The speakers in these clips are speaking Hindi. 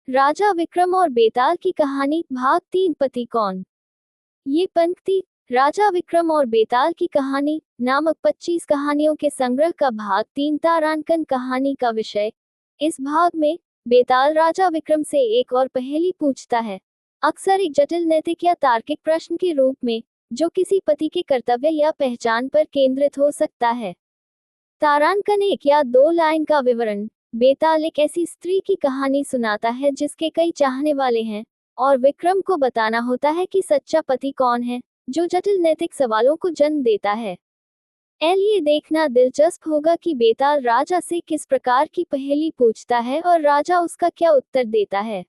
राजा विक्रम और बेताल की कहानी भाग 3 पति कौन। ये पंक्ति राजा विक्रम और बेताल की कहानी नामक 25 कहानियों के संग्रह का भाग 3 तारांकन कहानी का विषय। इस भाग में बेताल राजा विक्रम से एक और पहेली पूछता है, अक्सर एक जटिल नैतिक या तार्किक प्रश्न के रूप में, जो किसी पति के कर्तव्य या पहचान पर केंद्रित हो सकता है। तारांकन 1 या 2 लाइन का विवरण। बेताल एक ऐसी स्त्री की कहानी सुनाता है जिसके कई चाहने वाले हैं, और विक्रम को बताना होता है कि सच्चा पति कौन है, जो जटिल नैतिक सवालों को जन्म देता है। ये देखना दिलचस्प होगा कि बेताल राजा से किस प्रकार की पहेली पूछता है और राजा उसका क्या उत्तर देता है।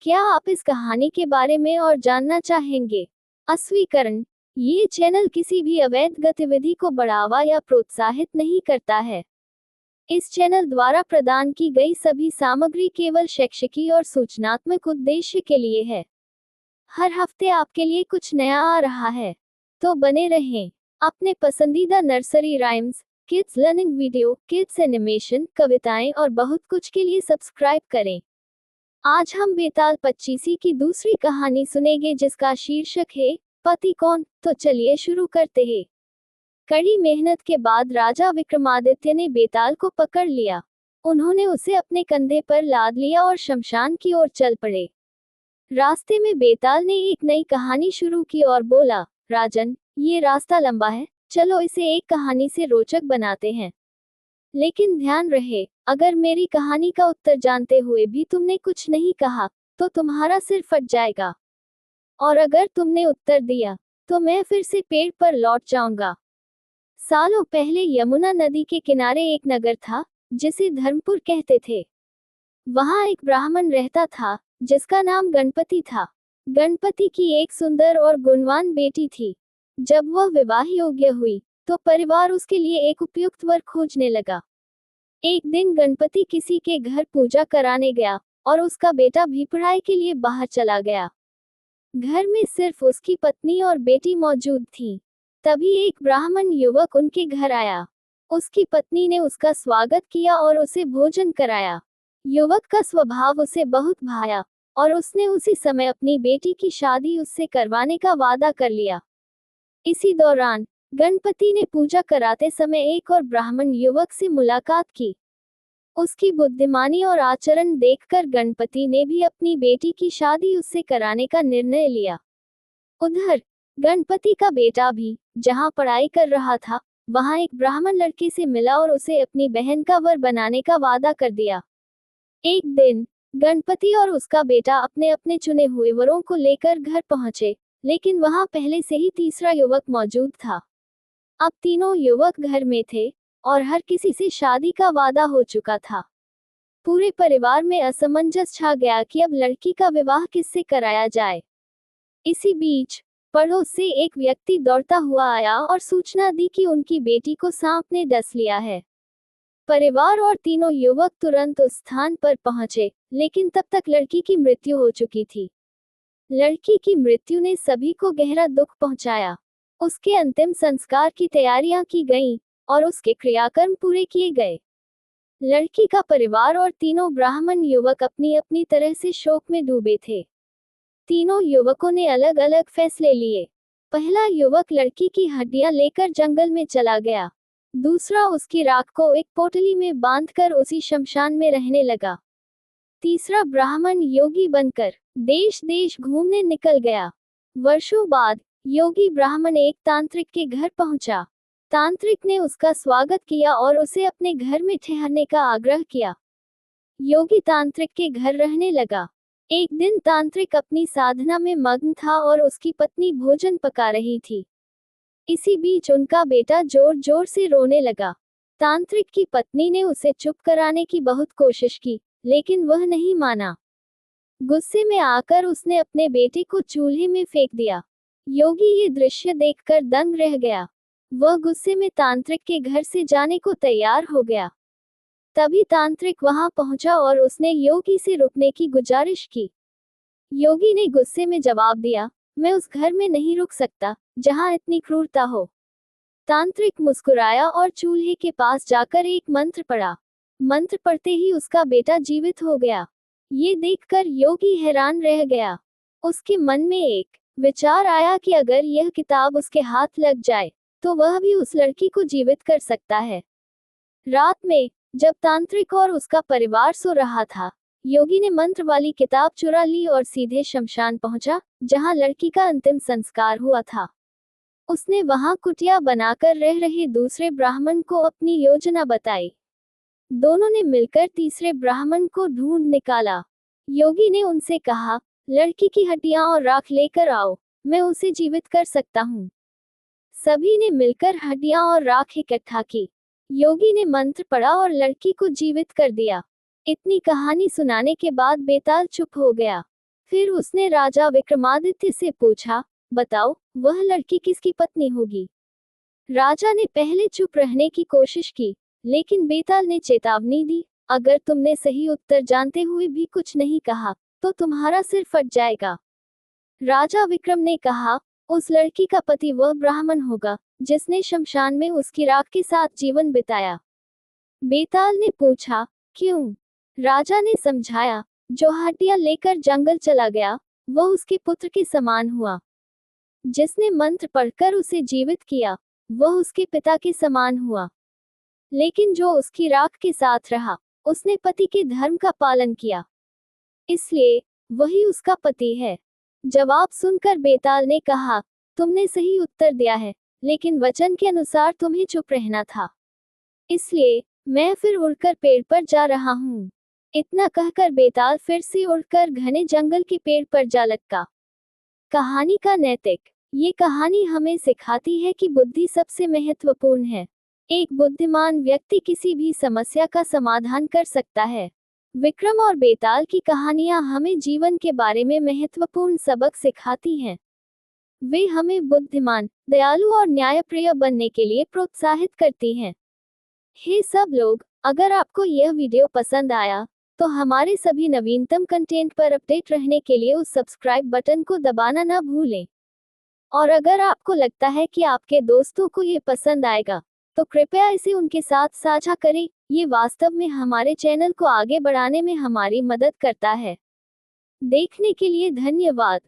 क्या आप इस कहानी के बारे में और जानना चाहेंगे? अस्वीकरण। ये चैनल किसी भी अवैध गतिविधि को बढ़ावा या प्रोत्साहित नहीं करता है। इस चैनल द्वारा प्रदान की गई सभी सामग्री केवल शैक्षिकी और सूचनात्मक उद्देश्य के लिए है। हर हफ्ते आपके लिए कुछ नया आ रहा है, तो बने रहें। अपने पसंदीदा nursery rhymes, kids learning video, kids animation, कविताएं और बहुत कुछ के लिए सब्सक्राइब करें। आज हम बेताल 25 की दूसरी कहानी सुनेंगे जिसका शीर्षक है पति कौन। तो चलिए शुरू करते हैं। कड़ी मेहनत के बाद राजा विक्रमादित्य ने बेताल को पकड़ लिया। उन्होंने उसे अपने कंधे पर लाद लिया और शमशान की ओर चल पड़े। रास्ते में बेताल ने एक नई कहानी शुरू की और बोला, राजन, ये रास्ता लंबा है, चलो इसे एक कहानी से रोचक बनाते हैं। लेकिन ध्यान रहे, अगर मेरी कहानी का उत्तर जानते हुए भी तुमने कुछ नहीं कहा, तो तुम्हारा सिर फट जाएगा। और अगर तुमने उत्तर दिया, तो मैं फिर से पेड़ पर लौट जाऊंगा। सालों पहले यमुना नदी के किनारे एक नगर था, जिसे धर्मपुर कहते थे। वहां एक ब्राह्मण रहता था, जिसका नाम गणपति था। गणपति की एक सुंदर और गुणवान बेटी थी। जब वह विवाह योग्य हुई, तो परिवार उसके लिए एक उपयुक्त वर खोजने लगा। एक दिन गणपति किसी के घर पूजा कराने गया, और उसका बेटा भी पढ़ाई के लिए बाहर चला गया। घर में सिर्फ उसकी पत्नी और बेटी मौजूद थी। तभी एक ब्राह्मण युवक उनके घर आया। उसकी पत्नी ने उसका स्वागत किया और उसे भोजन कराया। युवक का स्वभाव उसे बहुत भाया, और उसने उसी समय अपनी बेटी की शादी उससे करवाने का वादा कर लिया। इसी दौरान गणपति ने पूजा कराते समय एक और ब्राह्मण युवक से मुलाकात की। उसकी बुद्धिमानी और आचरण देखकर गणपति ने भी अपनी बेटी की शादी उससे कराने का निर्णय लिया। उधर गणपति का बेटा भी जहां पढ़ाई कर रहा था, वहां एक ब्राह्मण लड़के से मिला और उसे अपनी बहन का वर बनाने का वादा कर दिया। एक दिन गणपति और उसका बेटा अपने अपने चुने हुए वरों को लेकर घर पहुंचे, लेकिन वहां पहले से ही तीसरा युवक मौजूद था। अब तीनों युवक घर में थे, और हर किसी से शादी का वादा हो चुका था। पूरे परिवार में असमंजस छा गया कि अब लड़की का विवाह किससे कराया जाए। इसी बीच पड़ोस से एक व्यक्ति दौड़ता हुआ आया और सूचना दी कि उनकी बेटी को सांप ने डस लिया है। परिवार और तीनों युवक तुरंत उस स्थान पर पहुंचे, लेकिन तब तक लड़की की मृत्यु हो चुकी थी। लड़की की मृत्यु ने सभी को गहरा दुख पहुंचाया। उसके अंतिम संस्कार की तैयारियां की गईं, और उसके क्रियाकर्म पूरे किए गए। लड़की का परिवार और तीनों ब्राह्मण युवक अपनी अपनी तरह से शोक में डूबे थे। तीनों युवकों ने अलग अलग फैसले लिए। पहला युवक लड़की की हड्डियां लेकर जंगल में चला गया। दूसरा उसकी राख को एक पोटली में बांधकर उसी शमशान में रहने लगा। तीसरा ब्राह्मण योगी बनकर देश देश घूमने निकल गया। वर्षों बाद योगी ब्राह्मण एक तांत्रिक के घर पहुंचा। तांत्रिक ने उसका स्वागत किया और उसे अपने घर में ठहरने का आग्रह किया। योगी तांत्रिक के घर रहने लगा। एक दिन तांत्रिक अपनी साधना में मग्न था और उसकी पत्नी भोजन पका रही थी। इसी बीच उनका बेटा जोर जोर से रोने लगा। तांत्रिक की पत्नी ने उसे चुप कराने की बहुत कोशिश की, लेकिन वह नहीं माना। गुस्से में आकर उसने अपने बेटे को चूल्हे में फेंक दिया। योगी ये दृश्य देखकर दंग रह गया। वह गुस्से में तांत्रिक के घर से जाने को तैयार हो गया। तभी तांत्रिक वहां पहुंचा और उसने योगी से रुकने की गुजारिश की। योगी ने गुस्से में जवाब दिया, मैं उस घर में नहीं रुक सकता जहां इतनी क्रूरता हो। तांत्रिक मुस्कुराया और चूल्हे के पास जाकर एक मंत्र पढ़ा। मंत्र पढ़ते ही उसका बेटा जीवित हो गया। ये देखकर योगी हैरान रह गया। उसके मन में एक विचार आया कि अगर यह किताब उसके हाथ लग जाए तो वह भी उस लड़की को जीवित कर सकता है। रात में जब तांत्रिक और उसका परिवार सो रहा था, योगी ने मंत्र वाली किताब चुरा ली और सीधे शमशान पहुंचा, जहां लड़की का अंतिम संस्कार हुआ था। उसने वहां कुटिया बनाकर रह रहे दूसरे ब्राह्मण को अपनी योजना बताई। दोनों ने मिलकर तीसरे ब्राह्मण को ढूंढ निकाला। योगी ने उनसे कहा, लड़की की हड्डियां और राख लेकर आओ, मैं उसे जीवित कर सकता हूँ। सभी ने मिलकर हड्डियां और राख इकट्ठा की। योगी ने मंत्र पढ़ा और लड़की को जीवित कर दिया। इतनी कहानी सुनाने के बाद बेताल चुप हो गया। फिर उसने राजा विक्रमादित्य से पूछा, बताओ, वह लड़की किसकी पत्नी होगी? राजा ने पहले चुप रहने की कोशिश की, लेकिन बेताल ने चेतावनी दी, अगर तुमने सही उत्तर जानते हुए भी कुछ नहीं कहा तो तुम्हारा सिर फट जाएगा। राजा विक्रम ने कहा, उस लड़की का पति वह ब्राह्मण होगा जिसने शमशान में उसकी राख के साथ जीवन बिताया। बेताल ने पूछा, क्यों? राजा ने समझाया, जो हड्डियां लेकर जंगल चला गया वह उसके पुत्र के समान हुआ। जिसने मंत्र पढ़कर उसे जीवित किया वह उसके पिता के समान हुआ। लेकिन जो उसकी राख के साथ रहा उसने पति के धर्म का पालन किया, इसलिए वही उसका पति है। जवाब सुनकर बेताल ने कहा, तुमने सही उत्तर दिया है, लेकिन वचन के अनुसार तुम्हें चुप रहना था, इसलिए मैं फिर उड़कर पेड़ पर जा रहा हूँ। इतना कहकर बेताल फिर से उड़कर घने जंगल के पेड़ पर जा लटका। कहानी का नैतिक। ये कहानी हमें सिखाती है कि बुद्धि सबसे महत्वपूर्ण है। एक बुद्धिमान व्यक्ति किसी भी समस्या का समाधान कर सकता है। विक्रम और बेताल की कहानियां हमें जीवन के बारे में महत्वपूर्ण सबक सिखाती हैं। वे हमें बुद्धिमान, दयालु और न्यायप्रिय बनने के लिए प्रोत्साहित करती हैं। हे सब लोग, अगर आपको यह वीडियो पसंद आया तो हमारे सभी नवीनतम कंटेंट पर अपडेट रहने के लिए उस सब्सक्राइब बटन को दबाना ना भूलें। और अगर आपको लगता है कि आपके दोस्तों को ये पसंद आएगा तो कृपया इसे उनके साथ साझा करें। ये वास्तव में हमारे चैनल को आगे बढ़ाने में हमारी मदद करता है। देखने के लिए धन्यवाद।